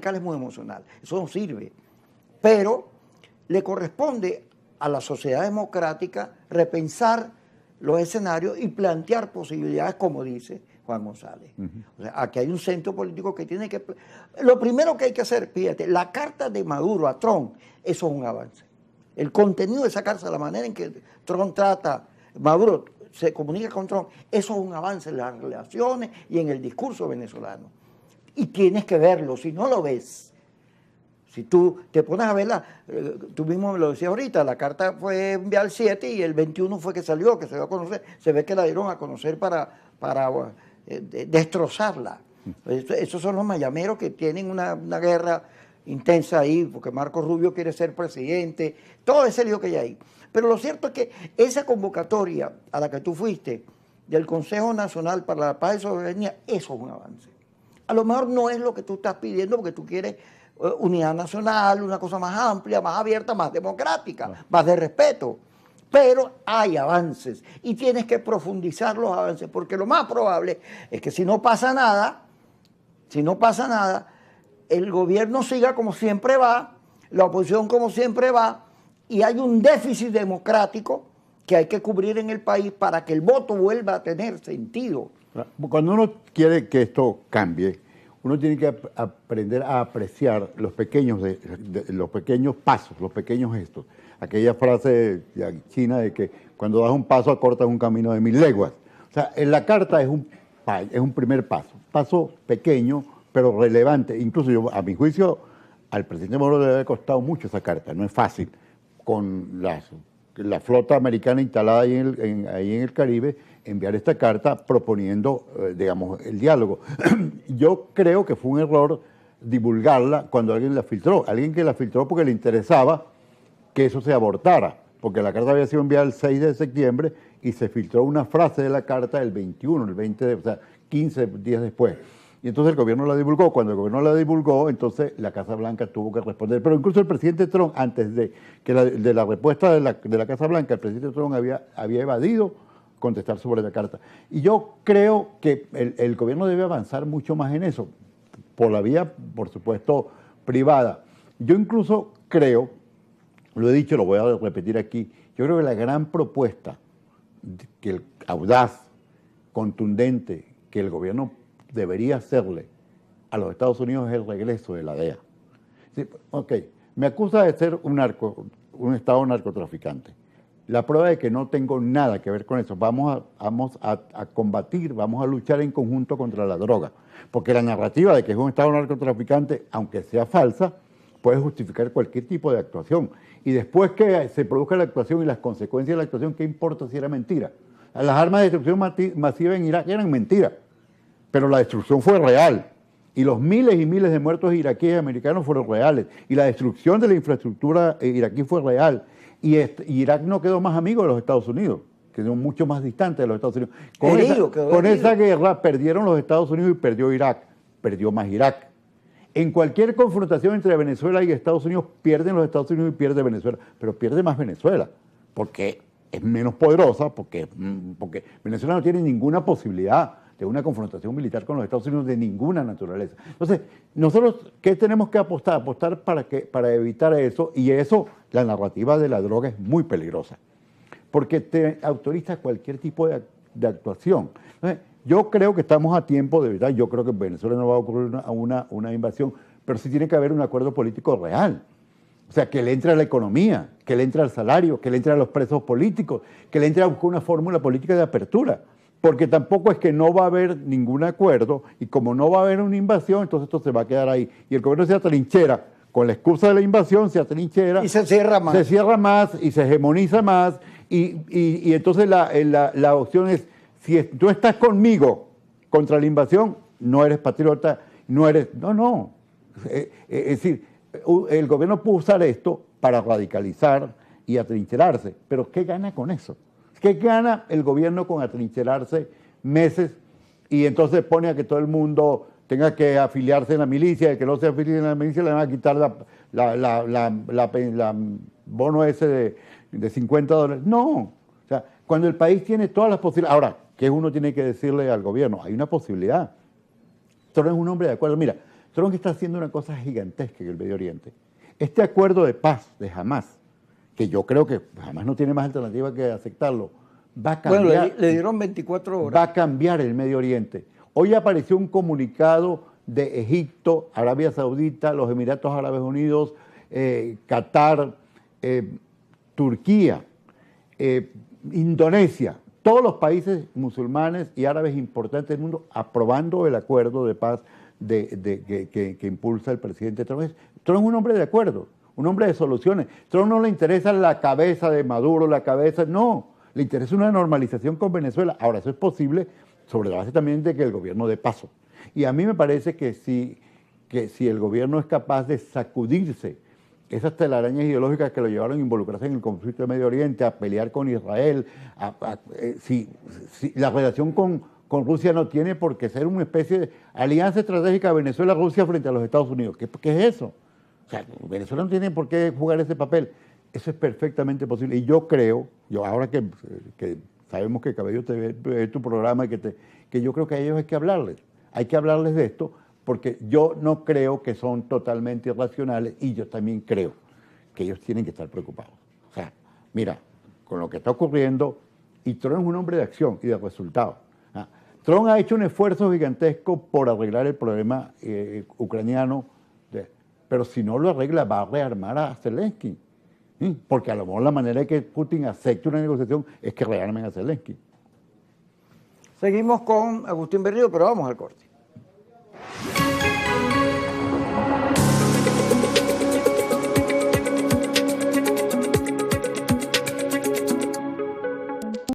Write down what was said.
radical es muy emocional. Eso no sirve. Pero le corresponde a la sociedad democrática repensar los escenarios y plantear posibilidades, como dice Juan González. O sea, aquí hay un centro político que tiene que... Lo primero que hay que hacer, fíjate, la carta de Maduro a Trump, eso es un avance. El contenido de esa carta, la manera en que Trump trata, Maduro se comunica con Trump, eso es un avance en las relaciones y en el discurso venezolano. Y tienes que verlo, si no lo ves. Si tú te pones a verla, tú mismo me lo decías ahorita, la carta fue enviada el 7 y el 21 fue que salió, que se dio a conocer. Se ve que la dieron a conocer para destrozarla. Esos son los mayameros que tienen una guerra intensa ahí, porque Marco Rubio quiere ser presidente, todo ese lío que hay ahí. Pero lo cierto es que esa convocatoria a la que tú fuiste, del Consejo Nacional para la Paz y Soberanía, eso es un avance. A lo mejor no es lo que tú estás pidiendo porque tú quieres unidad nacional, una cosa más amplia, más abierta, más democrática, más de respeto. Pero hay avances y tienes que profundizar los avances, porque lo más probable es que si no pasa nada, el gobierno siga como siempre va, la oposición como siempre va, y hay un déficit democrático que hay que cubrir en el país para que el voto vuelva a tener sentido. Cuando uno quiere que esto cambie, uno tiene que aprender a apreciar los pequeños pasos, los pequeños gestos. Aquella frase china de que cuando das un paso acortas un camino de 1000 leguas. O sea, en la carta es un primer paso pequeño, pero relevante. Incluso yo, a mi juicio, al presidente Maduro le había costado mucho esa carta, no es fácil. Con la flota americana instalada ahí en el Caribe, enviar esta carta proponiendo, digamos, el diálogo. Yo creo que fue un error divulgarla cuando alguien la filtró. Alguien que la filtró porque le interesaba que eso se abortara, porque la carta había sido enviada el 6 de septiembre y se filtró una frase de la carta el 21, el 20, o sea, 15 días después. Y entonces el gobierno la divulgó. Cuando el gobierno la divulgó, entonces la Casa Blanca tuvo que responder. Pero incluso el presidente Trump, antes de la respuesta de la Casa Blanca, el presidente Trump había evadido contestar sobre la carta. Y yo creo que el gobierno debe avanzar mucho más en eso, por la vía, por supuesto, privada. Yo incluso creo, lo he dicho, lo voy a repetir aquí, yo creo que la gran propuesta, audaz, contundente, que el gobierno debería hacerle a los Estados Unidos es el regreso de la DEA. Sí, ok, me acusa de ser un Estado narcotraficante. La prueba de que no tengo nada que ver con eso. Vamos a combatir, vamos a luchar en conjunto contra la droga. Porque la narrativa de que es un Estado narcotraficante, aunque sea falsa, puede justificar cualquier tipo de actuación. Y después que se produzca la actuación y las consecuencias de la actuación, ¿qué importa si era mentira? Las armas de destrucción masiva en Irak eran mentiras, pero la destrucción fue real. Y los miles y miles de muertos iraquíes y americanos fueron reales. Y la destrucción de la infraestructura iraquí fue real. Y Irak no quedó más amigo de los Estados Unidos, quedó mucho más distante de los Estados Unidos. Con esa guerra perdieron los Estados Unidos y perdió Irak, perdió más Irak. En cualquier confrontación entre Venezuela y Estados Unidos, pierden los Estados Unidos y pierde Venezuela, pero pierde más Venezuela, porque es menos poderosa, porque Venezuela no tiene ninguna posibilidad de una confrontación militar con los Estados Unidos de ninguna naturaleza. Entonces, nosotros, ¿qué tenemos que apostar? Apostar para evitar eso, y eso, la narrativa de la droga es muy peligrosa, porque te autoriza cualquier tipo de actuación. Entonces, yo creo que estamos a tiempo, de verdad, yo creo que en Venezuela no va a ocurrir una invasión, pero sí tiene que haber un acuerdo político real. O sea, que le entre a la economía, que le entre al salario, que le entre a los presos políticos, que le entre a buscar una fórmula política de apertura. Porque tampoco es que no va a haber ningún acuerdo, y como no va a haber una invasión, entonces esto se va a quedar ahí. Y el gobierno se atrinchera, con la excusa de la invasión, se atrinchera. Y se cierra más. Se cierra más y se hegemoniza más, y entonces la opción es, si tú estás conmigo contra la invasión, no eres patriota, no eres... No. Es decir, el gobierno puede usar esto para radicalizar y atrincherarse, pero ¿qué gana con eso? ¿Qué gana el gobierno con atrincherarse meses y entonces pone a que todo el mundo tenga que afiliarse en la milicia, y que no se afilie en la milicia le van a quitar la bono ese de $50? No, o sea, cuando el país tiene todas las posibilidades. Ahora, ¿qué uno tiene que decirle al gobierno? Hay una posibilidad. Esto no es un hombre de acuerdo. Mira, Trump está haciendo una cosa gigantesca en el Medio Oriente. Este acuerdo de paz de Hamas, que yo creo que Hamas no tiene más alternativa que aceptarlo, va a cambiar. Bueno, le dieron 24 horas. Va a cambiar el Medio Oriente. Hoy apareció un comunicado de Egipto, Arabia Saudita, los Emiratos Árabes Unidos, Qatar, Turquía, Indonesia, todos los países musulmanes y árabes importantes del mundo aprobando el acuerdo de paz que impulsa el presidente Trump. Trump es un hombre de acuerdo, un hombre de soluciones. Trump no le interesa la cabeza de Maduro, no, le interesa una normalización con Venezuela. Ahora, eso es posible sobre la base también de que el gobierno dé paso. Y a mí me parece que si el gobierno es capaz de sacudirse esas telarañas ideológicas que lo llevaron a involucrarse en el conflicto de Medio Oriente, a pelear con Israel, si la relación con Rusia no tiene por qué ser una especie de alianza estratégica de Venezuela-Rusia frente a los Estados Unidos. ¿Qué es eso? O sea, Venezuela no tiene por qué jugar ese papel. Eso es perfectamente posible. Y yo creo, ahora que sabemos que Cabello TV es tu programa, que yo creo que a ellos hay que hablarles. Hay que hablarles de esto, porque yo no creo que son totalmente irracionales y yo también creo que ellos tienen que estar preocupados. O sea, mira, con lo que está ocurriendo, y Trump es un hombre de acción y de resultados. Trump ha hecho un esfuerzo gigantesco por arreglar el problema ucraniano, pero si no lo arregla va a rearmar a Zelensky. Porque a lo mejor la manera de que Putin acepte una negociación es que rearmen a Zelensky. Seguimos con Agustín Berrío, pero vamos al corte.